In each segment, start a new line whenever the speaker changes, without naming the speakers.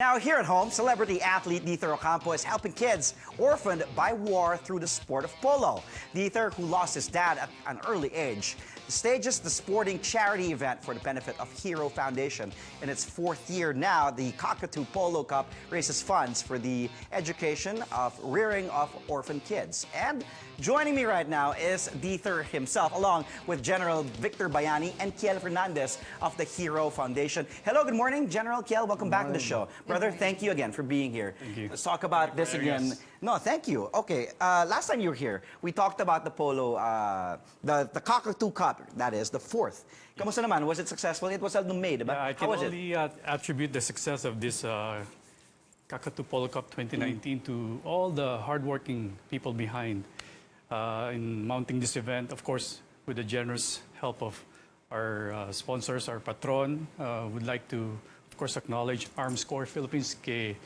Now, here at home, celebrity athlete Diether Ocampo is helping kids orphaned by war through the sport of polo. Diether, who lost his dad at an early age, stages the sporting charity event for the benefit of Hero Foundation. In its fourth year now, the Cockatoo Polo Cup raises funds for the education of rearing of orphan kids. And joining me right now is Diether himself, along with General Victor Bayani and Kiel Fernandez of the Hero Foundation. Hello, good morning, General Kiel. Welcome back to the show. Brother, thank you again for being here.
Thank you.
Let's talk about this again. No, thank you. Okay, last time you were here, we talked about the polo, the Cockatoo Cup, that is, the fourth. Kamusta naman? Was it successful? It was held in May, diba?
Yeah, I can only attribute the success of this Cockatoo Polo Cup 2019 to all the hardworking people behind in mounting this event. Of course, with the generous help of our sponsors, our patron. Would like to, of course, acknowledge Arms Corps Philippines, kay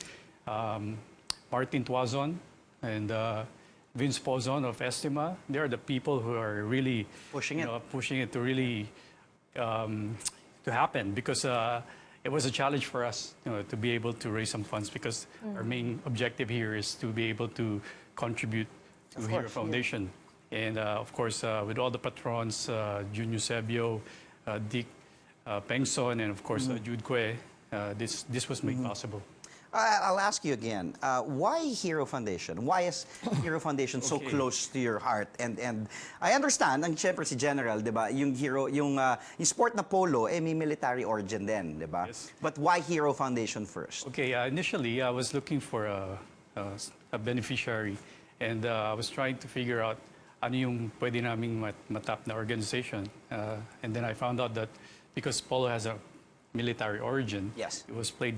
Martin Tuazon and Vince Pozon of Estima. They are the people who are really pushing it to really to happen, because it was a challenge for us, to be able to raise some funds, because our main objective here is to be able to contribute to Hero Foundation. And of course, with all the patrons, Jun Eusebio, Dick Pengson, and of course Jude Kwe, this was made possible.
I'll ask you again, why Hero Foundation? Why is Hero Foundation so close to your heart? And I understand, ang siyempre si General, di ba, yung Hero, yung sport na polo, may military origin din, di ba?
Yes.
But why Hero Foundation first?
Okay, initially I was looking for a beneficiary, and I was trying to figure out ano yung pwede naming matap na organization. And then I found out that because polo has a military origin,
yes,
it was played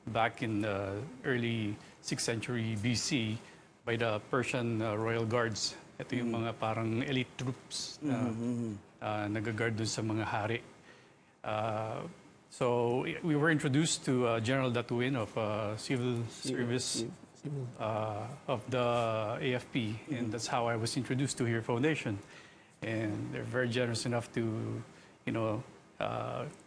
back in the early 6th century BC by the Persian Royal Guards. Ito yung mga parang elite troops na nag-guard dun sa mga hari. So we were introduced to General Datuin of Civil Service of the AFP, and that's how I was introduced to Hero Foundation. And they're very generous enough to,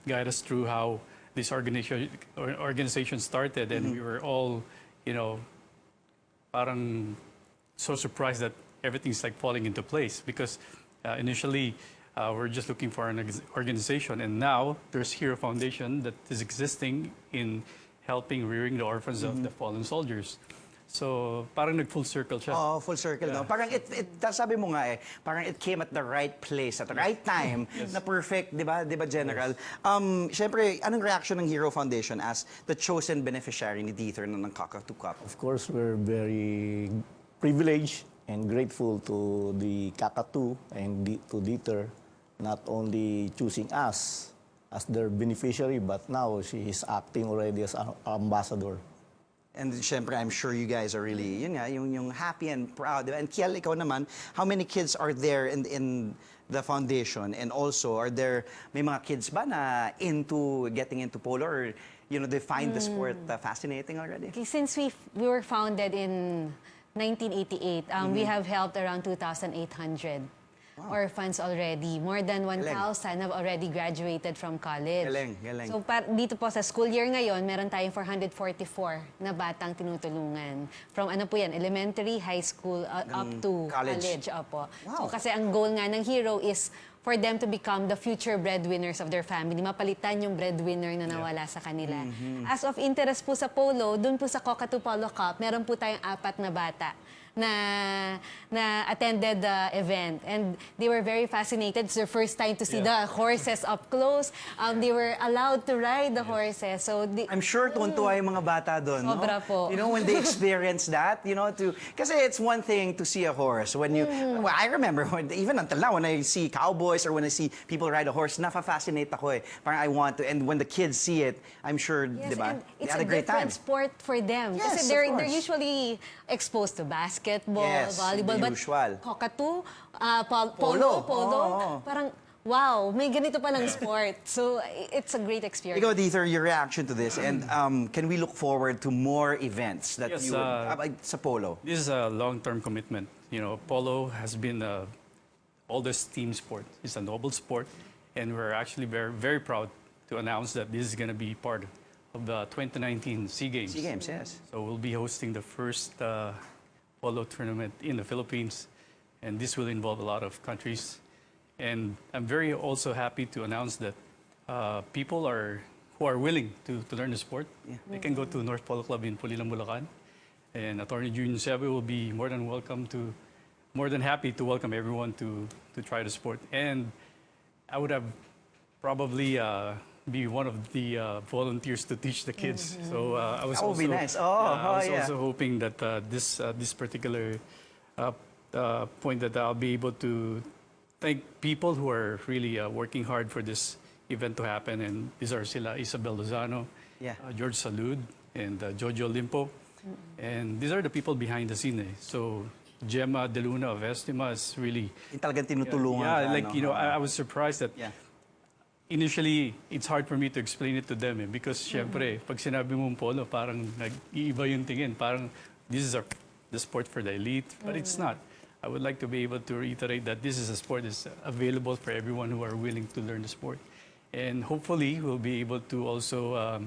guide us through how this organization started, and we were all, parang so surprised that everything's like falling into place, because initially we're just looking for an organization, and now there's Hero Foundation that is existing in helping rearing the orphans of the fallen soldiers. So, parang nag-full circle siya.
Oh, full circle, no? Parang sabi mo nga parang it came at the right place, at the right time, na perfect, di ba, General? Yes. Siyempre, anong reaction ng Hero Foundation as the chosen beneficiary ni Diether ng Cockatoo Cup?
Of course, we're very privileged and grateful to the Cockatoo and to Diether, not only choosing us as their beneficiary, but now she is acting already as an ambassador.
And siyempre, I'm sure you guys are really, yung happy and proud. And Kiel, ikaw naman, how many kids are there in the foundation? And also, may mga kids ba na getting into polo, or, they find the sport fascinating already?
Okay, since we were founded in 1988, we have helped around 2,800 orphans already. More than 1,000 have already graduated from college.
Galing.
So dito po sa school year ngayon, meron tayong 444 na batang tinutulungan. From elementary, high school, up to college. Opo.
Wow.
So kasi ang goal nga ng Hero is for them to become the future breadwinners of their family. Mapalitan yung breadwinner na nawala sa kanila. As of interest po sa polo, dun po sa Cockatoo Polo Cup, meron po tayong 4 na bata na attended the event, and they were very fascinated. It's their first time to see the horses up close. They were allowed to ride the horses. So
I'm sure tuwan-tuwa yung mga bata doon, no?
Sobra po.
When they experience that, kasi it's one thing to see a horse. When well, I remember even until now, when I see cowboys or when I see people ride a horse, nafa-fascinate ako . Parang I want to. And when the kids see it, I'm sure, diba?
It's a different sport for them.
Yes,
kasi they're usually exposed to basketball, volleyball,
the
but
usual.
Cockatoo, polo, parang wow, may ganito palang sport. So it's a great experience.
Ikaw, Diether, your reaction to this, and can we look forward to more events that sa polo?
This is a long-term commitment. Polo has been the oldest team sport. It's a noble sport, and we're actually very, very proud to announce that this is going to be part of the 2019 SEA Games.
SEA Games, yes.
So we'll be hosting the first polo tournament in the Philippines, and this will involve a lot of countries. And I'm very also happy to announce that people who are willing to learn the sport, they can go to North Polo Club in Pulilan, Bulacan. And Attorney Junior Sebe will be more than happy to welcome everyone to try the sport. And I would have probably be one of the volunteers to teach the kids. So I was
That would be nice.
I was also hoping that this particular point that I'll be able to thank people who are really working hard for this event to happen. And these are sila Isabel Lozano, George Salud, and Jojo Limpo. And these are the people behind the scene. So Gemma De Luna of Estima is really...
Talagang tinutulungan
yeah,
ka,
like,
no?
you know, I was surprised that initially, it's hard for me to explain it to them because syempre, pag sinabi mong polo, parang nag-iiba yung tingin. Parang this is the sport for the elite, but it's not. I would like to be able to reiterate that this is a sport that's available for everyone who are willing to learn the sport. And hopefully, we'll be able to also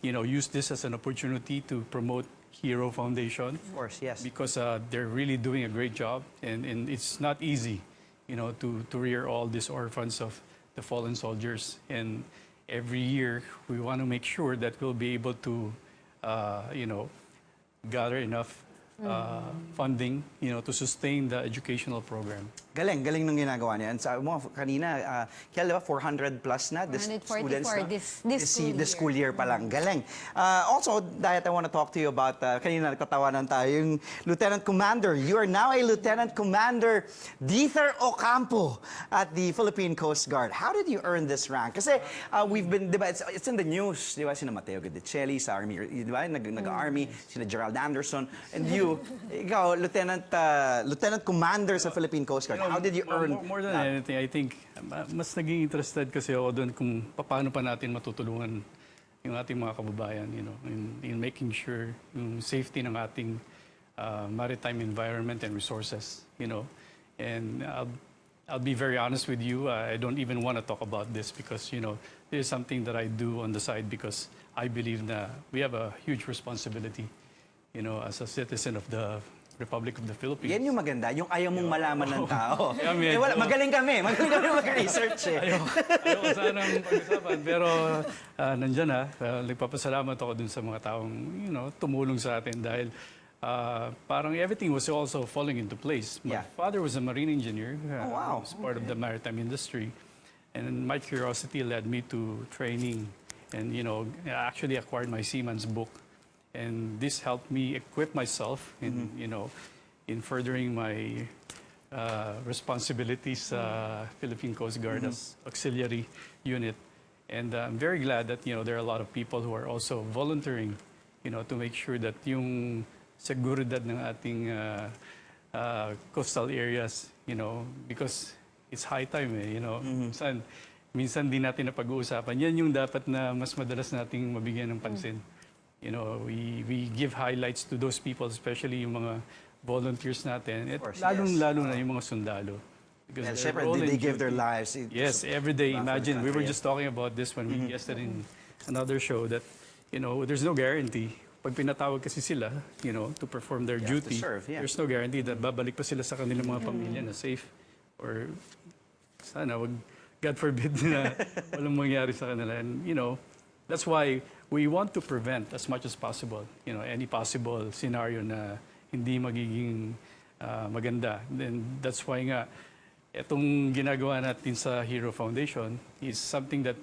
use this as an opportunity to promote Hero Foundation.
Of course, yes.
Because they're really doing a great job, and it's not easy, to rear all these orphans of the fallen soldiers. And every year, we want to make sure that we'll be able to, gather enough funding, to sustain the educational program.
Galing nung ginagawa niya. And sabi mo kanina, Kel, di ba, 400 plus na students na? This school year pa lang. Galing. Also, Diet, I want to talk to you about, kanina nagtatawanan tayo, yung Lieutenant Commander. You are now a Lieutenant Commander, Diether Ocampo, at the Philippine Coast Guard. How did you earn this rank? Kasi we've been, di ba, it's in the news, di ba, sina Mateo Gadicelli sa Army, di ba, nag-Army, sina Gerald Anderson, and ikaw, Lieutenant Commander sa Philippine Coast Guard. How did you earn
more than anything, I think, mas naging interested kasi ako doon kung paano pa natin matutulungan yung ating mga kababayan, in making sure yung safety ng ating maritime environment and resources, And I'll be very honest with you, I don't even want to talk about this because, this is something that I do on the side because I believe that we have a huge responsibility, as a citizen of the Republic of the Philippines.
Yan yung maganda, yung ayaw mong malaman ng tao. Magaling kami mag-research eh.
Ayoko sanang pag-usapan, pero nandyan nagpapasalamat ako dun sa mga taong, tumulong sa atin dahil parang everything was also falling into place. My father was a marine engineer, was part of the maritime industry, and my curiosity led me to training and, I actually acquired my seaman's book. And this helped me equip myself in, in furthering my responsibilities Philippine Coast Guard as auxiliary unit. And I'm very glad that, there are a lot of people who are also volunteering, to make sure that yung seguridad ng ating coastal areas, because it's high time, minsan di natin napag-uusapan. Yan yung dapat na mas madalas nating mabigyan ng pansin. We give highlights to those people, especially yung mga volunteers natin. Lalo na yung mga sundalo.
Because they give their lives.
Yes, every day. Imagine, we were just talking about this when we guested in another show that, there's no guarantee. Pag pinatawag kasi sila, to perform their duty, there's no guarantee that babalik pa sila sa kanilang mga pamilya na safe. Or sana, God forbid na walang mangyari sa kanila. And, that's why we want to prevent as much as possible, any possible scenario na hindi magiging maganda. Then that's why nga, itong ginagawa natin sa Hero Foundation is something that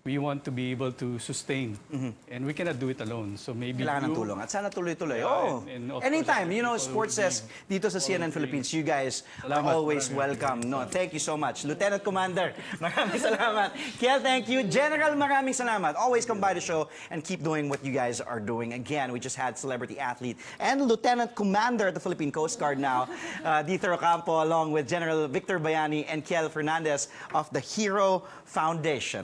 we want to be able to sustain. And we cannot do it alone. So maybe
kailangan ng tulong. At sana tuloy-tuloy.
And
Anytime, sports says dito sa CNN Philippines, you guys are always welcome. No, thank you so much. Lieutenant Commander, maraming salamat. Kiel, thank you. General, maraming salamat. Always come by the show and keep doing what you guys are doing. Again, we just had celebrity athlete and Lieutenant Commander at the Philippine Coast Guard now, Diether Ocampo, along with General Victor Bayani and Kiel Fernandez of the Hero Foundation.